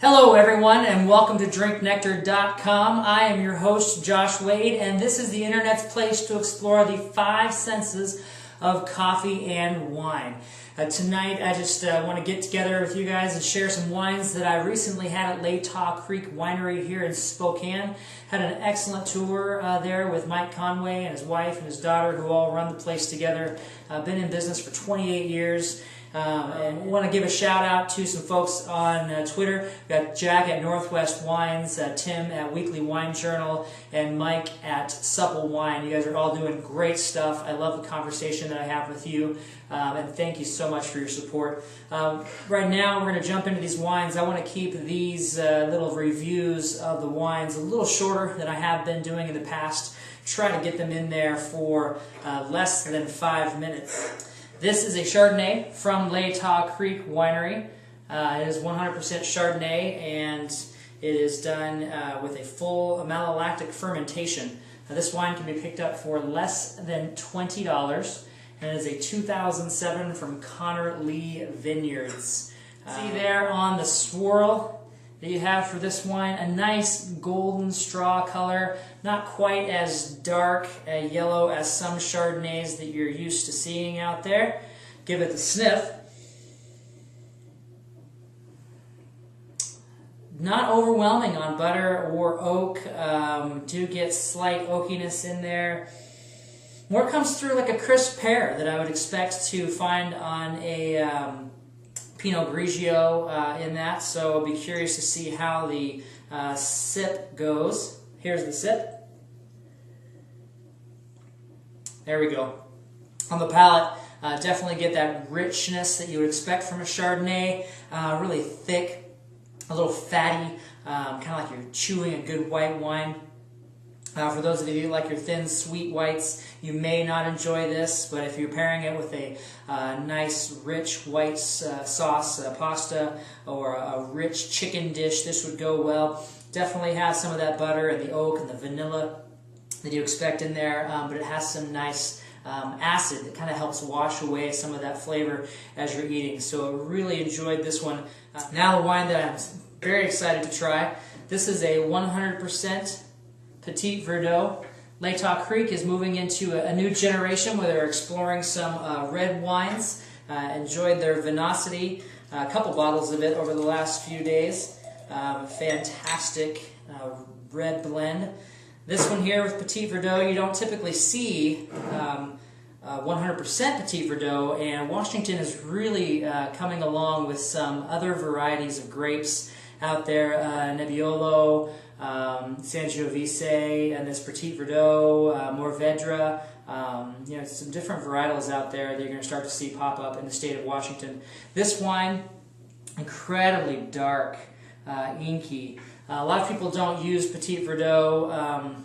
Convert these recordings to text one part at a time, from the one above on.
Hello everyone and welcome to drinknectar.com. I am your host Josh Wade and this is the internet's place to explore the five senses of coffee and wine. Tonight I just want to get together with you guys and share some wines that I recently had at Latah Creek winery here in Spokane. Had an excellent tour there with Mike Conway and his wife and his daughter who all run the place together. Been in business for 28 years. And want to give a shout out to some folks on Twitter. We've got Jack at Northwest Wines, Tim at Weekly Wine Journal, and Mike at Supple Wine. You guys are all doing great stuff. I love the conversation that I have with you, and thank you so much for your support. Right now we're going to jump into these wines. I want to keep these little reviews of the wines a little shorter than I have been doing in the past. Try to get them in there for less than 5 minutes. This is a Chardonnay from Latah Creek Winery. It is 100% Chardonnay and it is done with a full malolactic fermentation. This wine can be picked up for less than $20 and it is a 2007 from Connor Lee Vineyards. See there on the swirl that you have for this wine, a nice golden straw color, not quite as dark yellow as some Chardonnays that you're used to seeing out there. Give it a sniff. Not overwhelming on butter or oak. Do get slight oakiness in there. More comes through like a crisp pear that I would expect to find on a Pinot Grigio in that, so I'll be curious to see how the sip goes. Here's the sip. There we go. On the palate, definitely get that richness that you would expect from a Chardonnay. Really thick, a little fatty, kind of like you're chewing a good white wine. For those of you who like your thin, sweet whites, you may not enjoy this, but if you're pairing it with a nice, rich white sauce, pasta, or a rich chicken dish, this would go well. Definitely has some of that butter and the oak and the vanilla that you expect in there, but it has some nice acid that kind of helps wash away some of that flavor as you're eating. So I really enjoyed this one. Now the wine that I'm very excited to try. This is a 100% Petit Verdot. Latah Creek is moving into a new generation where they're exploring some red wines. Enjoyed their Vinosity, a couple bottles of it over the last few days. Fantastic red blend. This one here with Petit Verdot, you don't typically see 100% Petit Verdot, and Washington is really coming along with some other varieties of grapes out there, Nebbiolo, Sangiovese, and this Petit Verdot, Mourvedre, some different varietals out there that you're going to start to see pop up in the state of Washington. This wine, incredibly dark, inky. A lot of people don't use Petit Verdot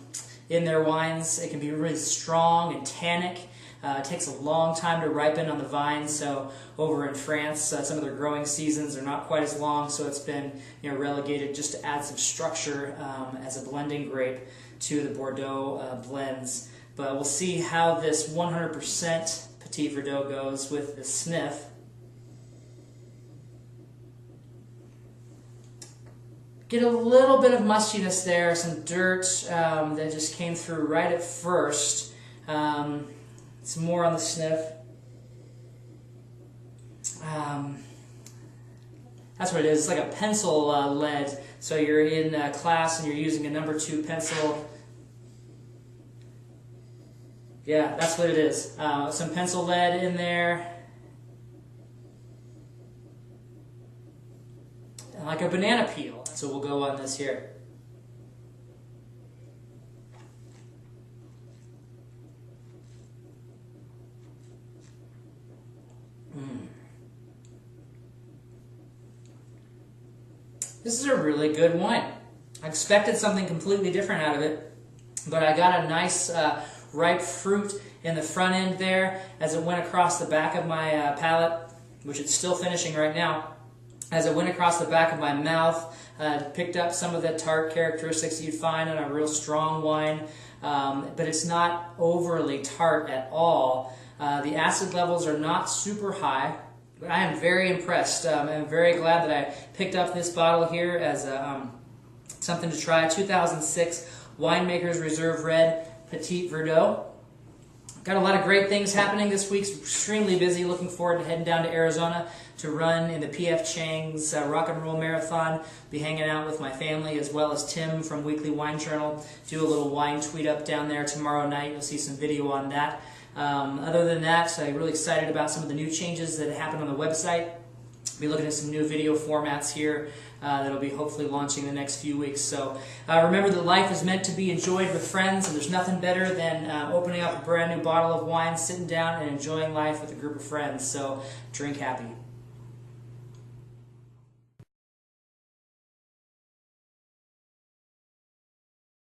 in their wines. It can be really strong and tannic. It takes a long time to ripen on the vine, so over in France, some of their growing seasons are not quite as long, so it's been relegated just to add some structure as a blending grape to the Bordeaux blends. But we'll see how this 100% Petit Verdot goes with the sniff. Get a little bit of mustiness there, some dirt that just came through right at first. Some more on the sniff. That's what it is. It's like a pencil lead. So you're in class and you're using a number 2 pencil. Yeah, that's what it is. Some pencil lead in there. And like a banana peel. So we'll go on this here. This is a really good wine. I expected something completely different out of it, but I got a nice ripe fruit in the front end there as it went across the back of my palate, which it's still finishing right now. As it went across the back of my mouth, picked up some of the tart characteristics that you'd find in a real strong wine, but it's not overly tart at all. The acid levels are not super high. I am very impressed. I'm very glad that I picked up this bottle here as something to try. 2006 Winemaker's Reserve Red Petit Verdot. Got a lot of great things happening this week. Extremely busy. Looking forward to heading down to Arizona to run in the P.F. Chang's Rock and Roll Marathon. Be hanging out with my family as well as Tim from Weekly Wine Journal. Do a little wine tweet up down there tomorrow night. You'll see some video on that. Other than that, I'm really excited about some of the new changes that happened on the website. Be looking at some new video formats here that'll be hopefully launching in the next few weeks. So remember that life is meant to be enjoyed with friends, and there's nothing better than opening up a brand new bottle of wine, sitting down and enjoying life with a group of friends. So drink happy.